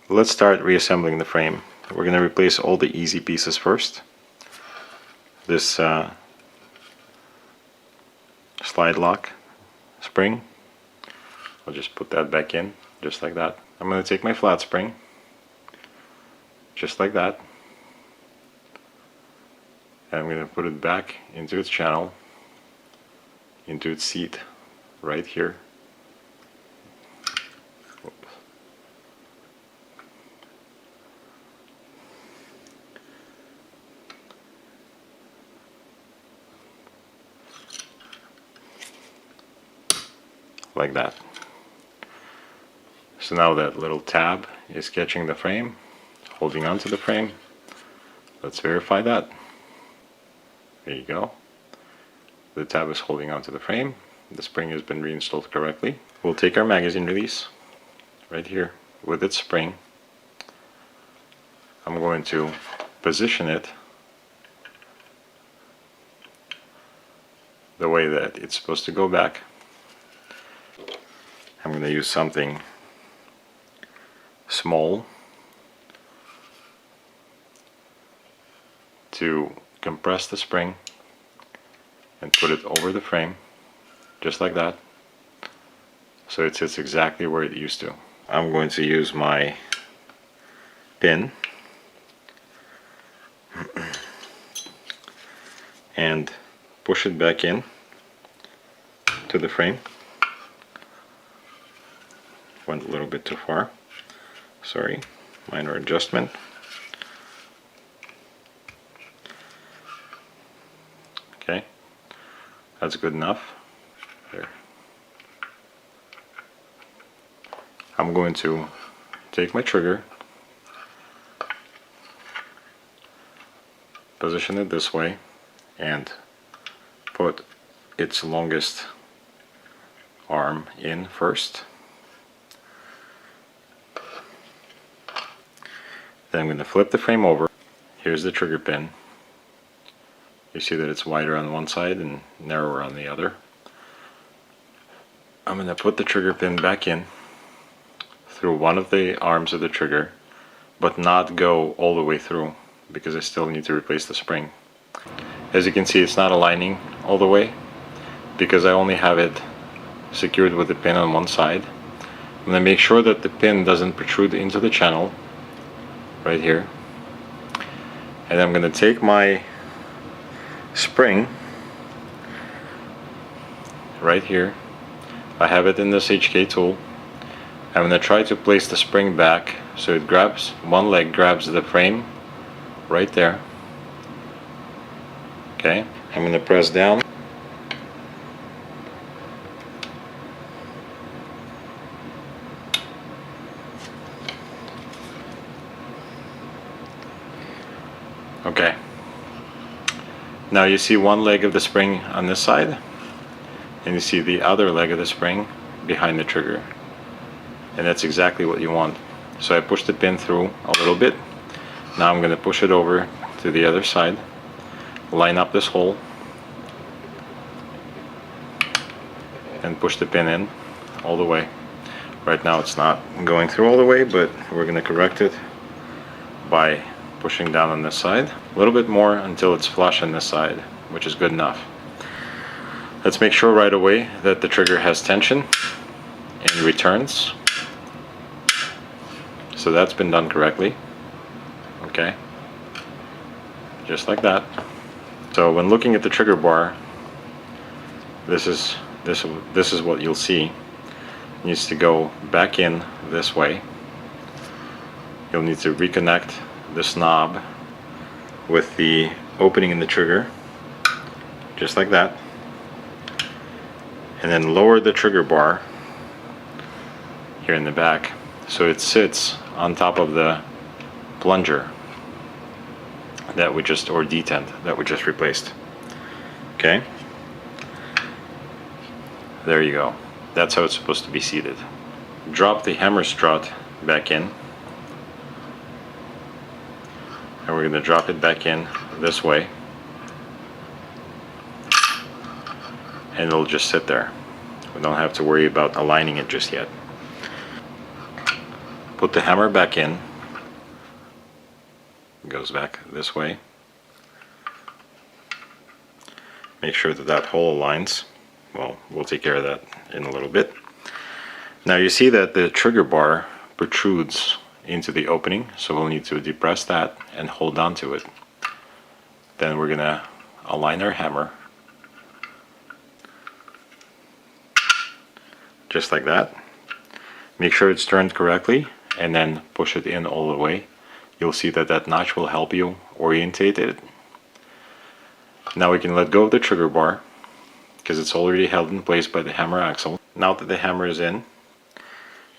Let's start reassembling the frame. We're going to replace all the easy pieces first. This slide lock spring, I'll just put that back in, just like that. I'm going to take my flat spring, just like that, and I'm going to put it back into its channel, into its seat, right here. Like that. So now that little tab is catching the frame, holding onto the frame. Let's verify that. There you go. The tab is holding onto the frame. The spring has been reinstalled correctly. We'll take our magazine release right here with its spring. I'm going to position it the way that it's supposed to go back. I'm going to use something small to compress the spring and put it over the frame, just like that, so it sits exactly where it used to. I'm going to use my pin and push it back in to the frame. Went a little bit too far, sorry, minor adjustment. Okay, that's good enough. There. I'm going to take my trigger, position it this way, and put its longest arm in first. Then I'm going to flip the frame over. Here's the trigger pin. You see that it's wider on one side and narrower on the other. I'm going to put the trigger pin back in through one of the arms of the trigger, but not go all the way through because I still need to replace the spring. As you can see, it's not aligning all the way because I only have it secured with the pin on one side. I'm going to make sure that the pin doesn't protrude into the channel right here, and I'm going to take my spring right here. I have it in this HK tool. I'm going to try to place the spring back so it grabs, one leg grabs the frame right there. Okay, I'm going to press down. Okay, now you see one leg of the spring on this side, and you see the other leg of the spring behind the trigger, and that's exactly what you want. So I pushed the pin through a little bit. Now I'm going to push it over to the other side, line up this hole, and push the pin in all the way. Right now it's not going through all the way, but we're going to correct it by pushing down on this side a little bit more until it's flush on this side, which is good enough. Let's make sure right away that the trigger has tension and returns. So that's been done correctly. Okay, just like that. So when looking at the trigger bar, this is what you'll see. It needs to go back in this way. You'll need to reconnect this knob with the opening in the trigger, just like that, and then lower the trigger bar here in the back so it sits on top of the plunger that we just, or detent that we just replaced. Okay, there you go. That's how it's supposed to be seated. Drop the hammer strut back in, and we're going to drop it back in this way, and it'll just sit there. We don't have to worry about aligning it just yet. put the hammer back in. It goes back this way. Make sure that that hole aligns. Well, we'll take care of that in a little bit. Now you see that the trigger bar protrudes into the opening, so we'll need to depress that and hold on to it. Then we're gonna align our hammer just like that. Make sure it's turned correctly and then push it in all the way. You'll see that that notch will help you orientate it. Now we can let go of the trigger bar because it's already held in place by the hammer axle. Now that the hammer is in,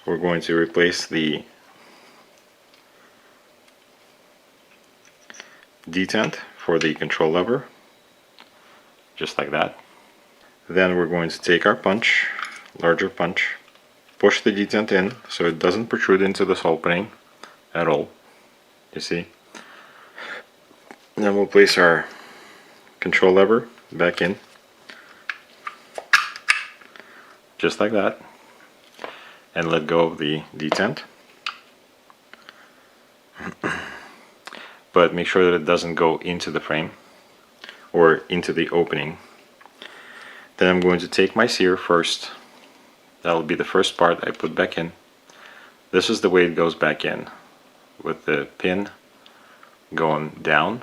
we're going to replace the detent for the control lever, just like that. Then we're going to take our punch, larger punch, push the detent in so it doesn't protrude into this opening at all, you see. And then we'll place our control lever back in, just like that, and let go of the detent. But make sure that it doesn't go into the frame or into the opening. Then I'm going to take my sear first. That'll be the first part I put back in. This is the way it goes back in, with the pin going down,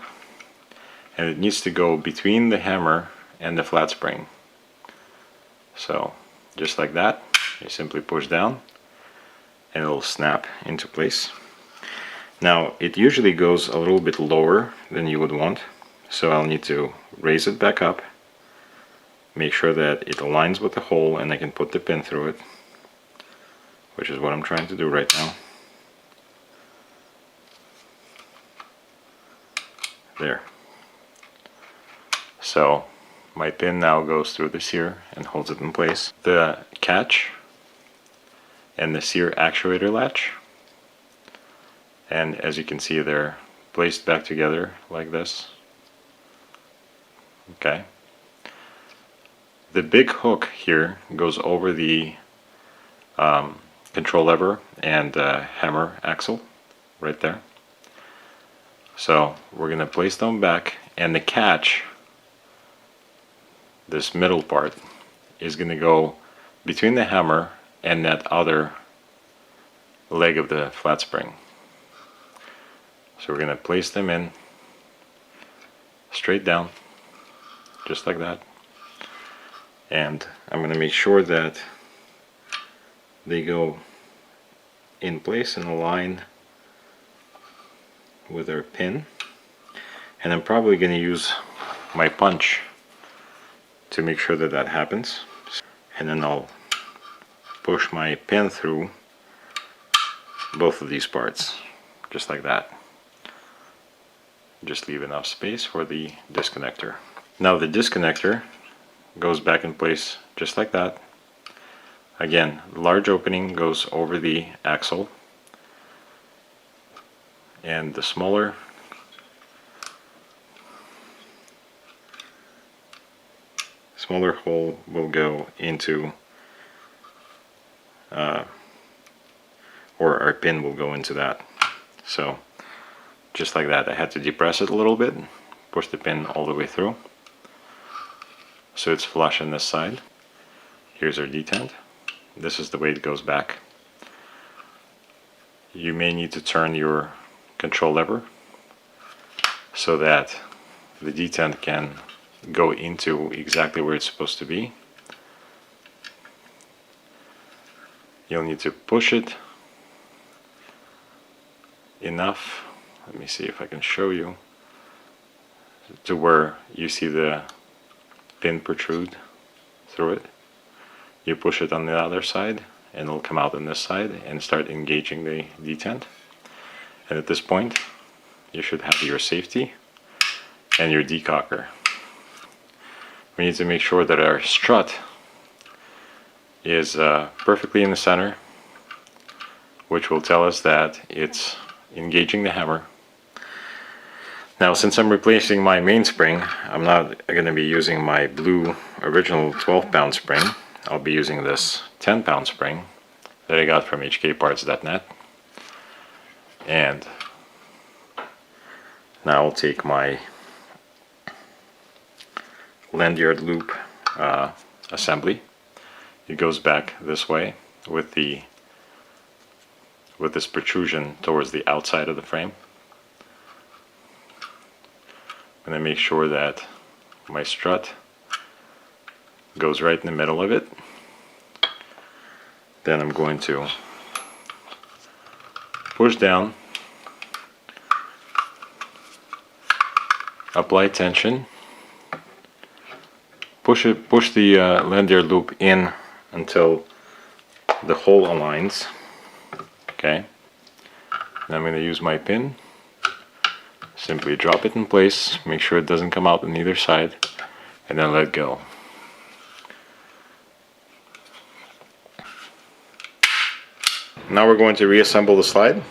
and it needs to go between the hammer and the flat spring. So just like that, you simply push down and it'll snap into place. Now it usually goes a little bit lower than you would want, so I'll need to raise it back up, make sure that it aligns with the hole and I can put the pin through it, which is what I'm trying to do right now. There. So my pin now goes through the sear and holds it in place. The catch and the sear actuator latch, and as you can see, they're placed back together like this. Okay. The big hook here goes over the control lever and hammer axle right there. So we're going to place them back, and the catch, this middle part, is going to go between the hammer and that other leg of the flat spring. So we're going to place them in straight down, just like that. And I'm going to make sure that they go in place and align with our pin. And I'm probably going to use my punch to make sure that that happens. And then I'll push my pin through both of these parts, just like that. Just leave enough space for the disconnector. Now the disconnector goes back in place just like that. Again, the large opening goes over the axle, and the smaller hole will go into or our pin will go into that. So just like that. I had to depress it a little bit, push the pin all the way through so it's flush on this side. Here's our detent. This is the way it goes back. You may need to turn your control lever so that the detent can go into exactly where it's supposed to be. You'll need to push it enough, let me see if I can show you, to where you see the pin protrude through it. You push it on the other side and it'll come out on this side and start engaging the detent. And at this point you should have your safety and your decocker. We need to make sure that our strut is perfectly in the center, which will tell us that it's engaging the hammer. Now, since I'm replacing my mainspring, I'm not going to be using my blue original 12-pound spring. I'll be using this 10-pound spring that I got from hkparts.net. And now I'll take my lanyard loop assembly. It goes back this way with this protrusion towards the outside of the frame. I'm going to make sure that my strut goes right in the middle of it. Then I'm going to push down, apply tension, push the lanyard loop in until the hole aligns. Okay. Now I'm going to use my pin. Simply drop it in place, make sure it doesn't come out on either side, and then let go. Now we're going to reassemble the slide.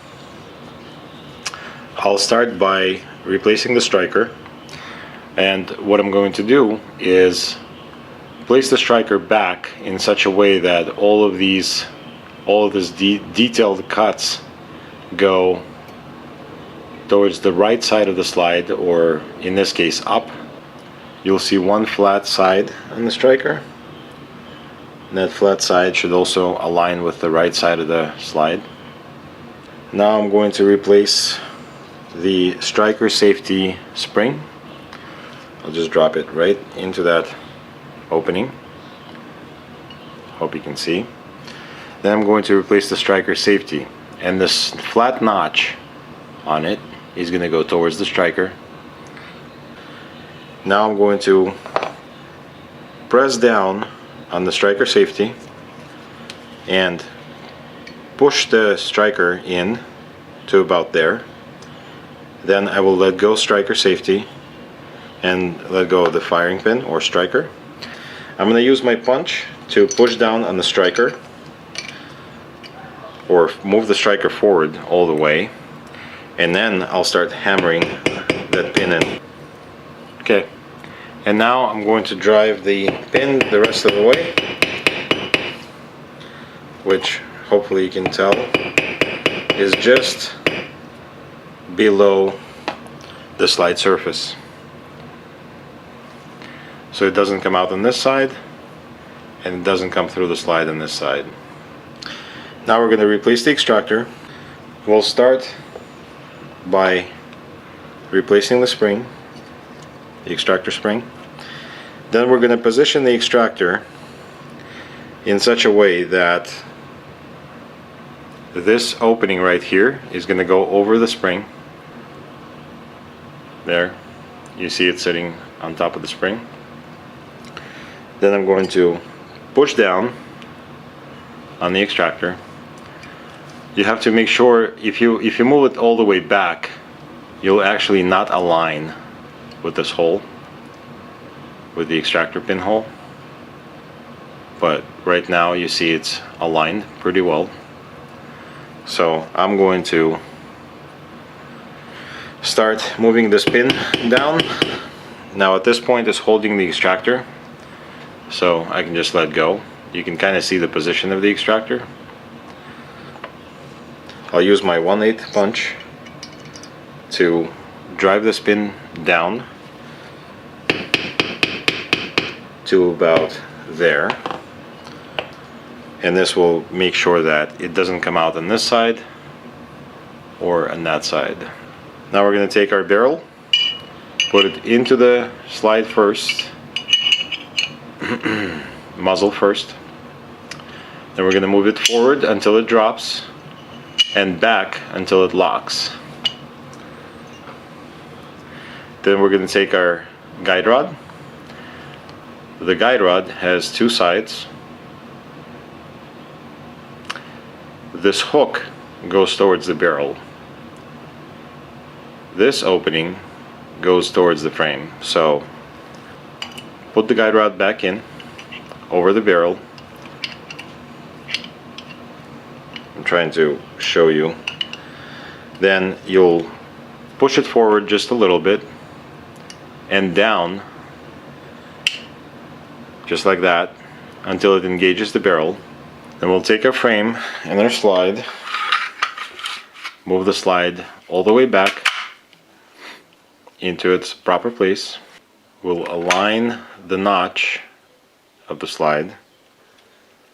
I'll start by replacing the striker, and what I'm going to do is place the striker back in such a way that all of these detailed cuts go towards the right side of the slide, or in this case up. You'll see one flat side on the striker. And that flat side should also align with the right side of the slide. Now I'm going to replace the striker safety spring. I'll just drop it right into that opening. Hope you can see. Then I'm going to replace the striker safety, and this flat notch on it is going to go towards the striker. Now I'm going to press down on the striker safety and push the striker in to about there. Then I will let go striker safety and let go of the firing pin or striker. I'm going to use my punch to push down on the striker, or move the striker forward all the way, and then I'll start hammering that pin in. Okay, and now I'm going to drive the pin the rest of the way, which hopefully you can tell is just below the slide surface. So it doesn't come out on this side, and it doesn't come through the slide on this side. Now we're going to replace the extractor. We'll start by replacing the spring, the extractor spring. Then we're going to position the extractor in such a way that this opening right here is going to go over the spring. There, you see it sitting on top of the spring. Then I'm going to push down on the extractor. You have to make sure, if you move it all the way back, you'll actually not align with this hole, with the extractor pin hole. But right now you see it's aligned pretty well. So I'm going to start moving this pin down. Now at this point it's holding the extractor, so I can just let go. You can kind of see the position of the extractor. I'll use my 1/8 punch to drive this pin down to about there, and this will make sure that it doesn't come out on this side or on that side. Now we're going to take our barrel, put it into the slide first, muzzle first. Then we're going to move it forward until it drops, and back until it locks. Then we're going to take our guide rod. The guide rod has two sides. This hook goes towards the barrel. This opening goes towards the frame. So put the guide rod back in over the barrel. I'm trying to show you. Then you'll push it forward just a little bit and down, just like that, until it engages the barrel. Then we'll take our frame and our slide, Move the slide all the way back into its proper place. We'll align the notch of the slide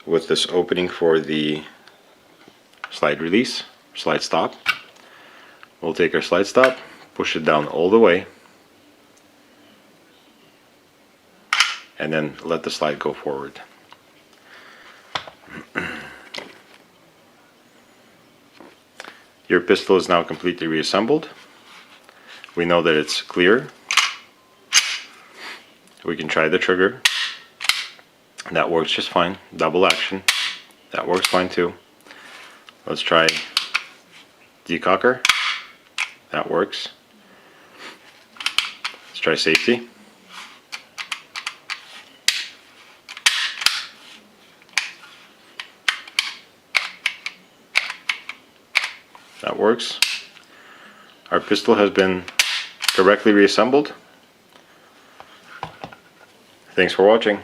with this opening for the slide release, slide stop. We'll take our slide stop, push it down all the way, and then let the slide go forward. Your pistol is now completely reassembled. We know that it's clear. We can try the trigger. That works just fine. Double action. That works fine too. Let's try decocker. That works. Let's try safety. That works. Our pistol has been correctly reassembled. Thanks for watching.